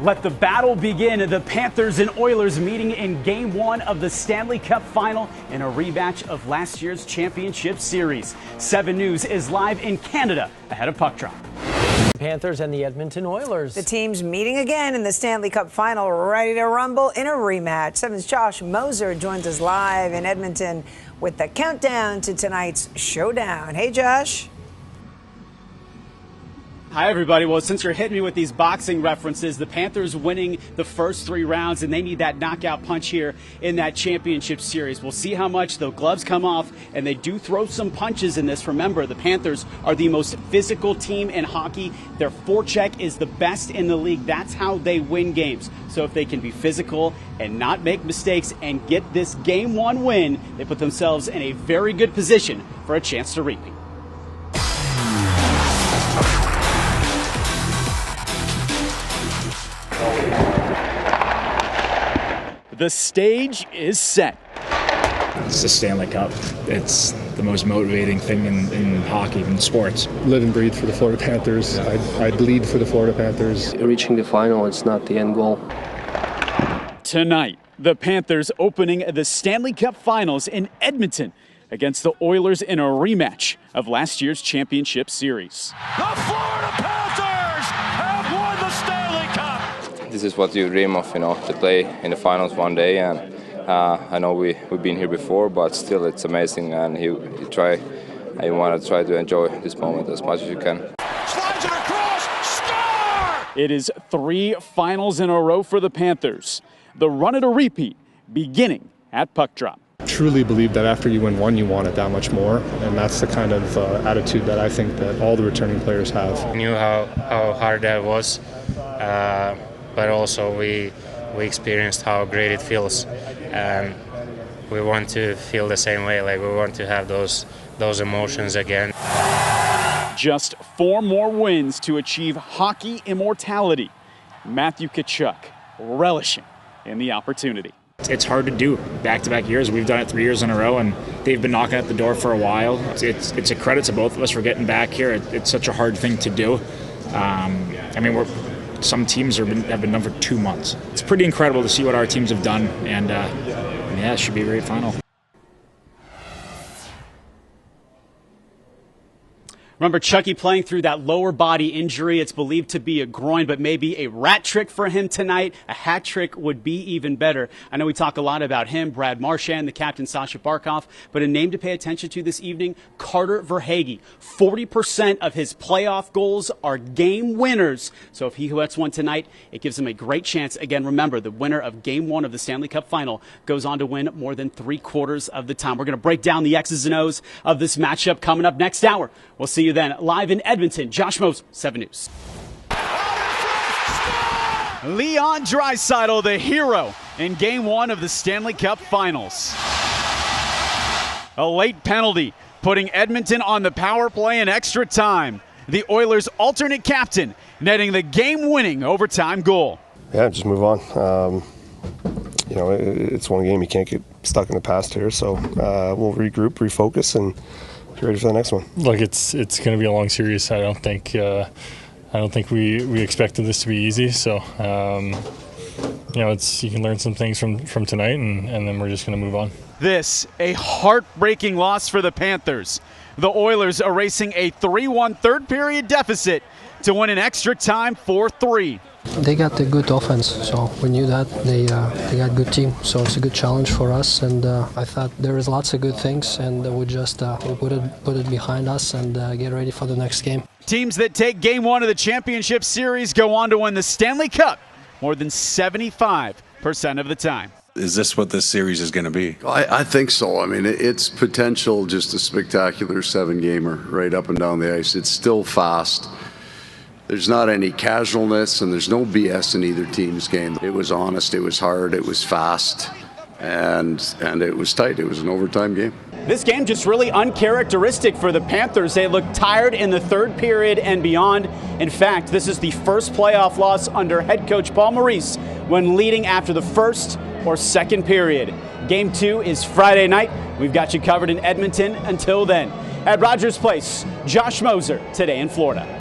Let the battle begin. The Panthers and Oilers meeting in Game 1 of the Stanley Cup Final in a rematch of last year's championship series. 7 News is live in Canada ahead of puck drop. Panthers and the Edmonton Oilers. The teams meeting again in the Stanley Cup Final, ready to rumble in a rematch. 7's Josh Moser joins us live in Edmonton with the countdown to tonight's showdown. Hey, Josh. Hi, everybody. Well, since you're hitting me with these boxing references, the Panthers winning the first 3 rounds, and they need that knockout punch here in that championship series. We'll see how much the gloves come off, and they do throw some punches in this. Remember, the Panthers are the most physical team in hockey. Their forecheck is the best in the league. That's how they win games. So if they can be physical and not make mistakes and get this Game 1 win, they put themselves in a very good position for a chance to repeat. The stage is set. It's the Stanley Cup. It's the most motivating thing in hockey and sports. Live and breathe for the Florida Panthers. I bleed for the Florida Panthers. Reaching the final is not the end goal. Tonight, the Panthers opening the Stanley Cup Finals in Edmonton against the Oilers in a rematch of last year's championship series. The Florida Panthers have won the Stanley Cup! This is what you dream of, to play in the finals one day. And I know we've been here before, but still it's amazing. And you want to try to enjoy this moment as much as you can. Slides it across, score! It is 3 finals in a row for the Panthers. The run at a repeat beginning at puck drop. Truly believe that after you win one, you want it that much more, and that's the kind of attitude that I think that all the returning players have. I knew how hard that was, but also we experienced how great it feels, and we want to feel the same way. Like, we want to have those emotions again. Just 4 more wins to achieve hockey immortality. Matthew Tkachuk relishing in the opportunity. It's hard to do back-to-back years. We've done it 3 years in a row, and they've been knocking at the door for a while. It's a credit to both of us for getting back here. It's such a hard thing to do. Some teams have been done for 2 months. It's pretty incredible to see what our teams have done, and it should be a great final. Remember Chucky playing through that lower body injury. It's believed to be a groin, but maybe a rat trick for him tonight. A hat trick would be even better. I know we talk a lot about him, Brad Marchand, the captain, Sasha Barkov, but a name to pay attention to this evening, Carter Verhaeghe. 40% of his playoff goals are game winners. So if he hits one tonight, it gives him a great chance. Again, remember, the winner of Game 1 of the Stanley Cup Final goes on to win more than 3/4 of the time. We're going to break down the X's and O's of this matchup coming up next hour. We'll see you then. Live in Edmonton, Josh Moser, 7 News. Leon Draisaitl, the hero in Game 1 of the Stanley Cup Finals. A late penalty, putting Edmonton on the power play in extra time. The Oilers' alternate captain netting the game-winning overtime goal. Yeah, just move on. It's one game. You can't get stuck in the past here. So we'll regroup, refocus, and get ready for the next one. Look, it's going to be a long series. I don't think we expected this to be easy. So you can learn some things from tonight, and then we're just going to move on. This a heartbreaking loss for the Panthers. The Oilers erasing a 3-1 third period deficit to win in extra time 4-3. They got a good offense, so we knew that. They got a good team, so it's a good challenge for us. And I thought there was lots of good things, and we just put it behind us and get ready for the next game. Teams that take Game 1 of the championship series go on to win the Stanley Cup more than 75% of the time. Is this what this series is going to be? I think so. I mean, it's potential just a spectacular 7-gamer right up and down the ice. It's still fast. There's not any casualness, and there's no BS in either team's game. It was honest, it was hard, it was fast, and it was tight. It was an overtime game. This game just really uncharacteristic for the Panthers. They looked tired in the third period and beyond. In fact, this is the first playoff loss under head coach Paul Maurice when leading after the first or second period. Game 2 is Friday night. We've got you covered in Edmonton until then. At Rogers Place, Josh Moser, Today in Florida.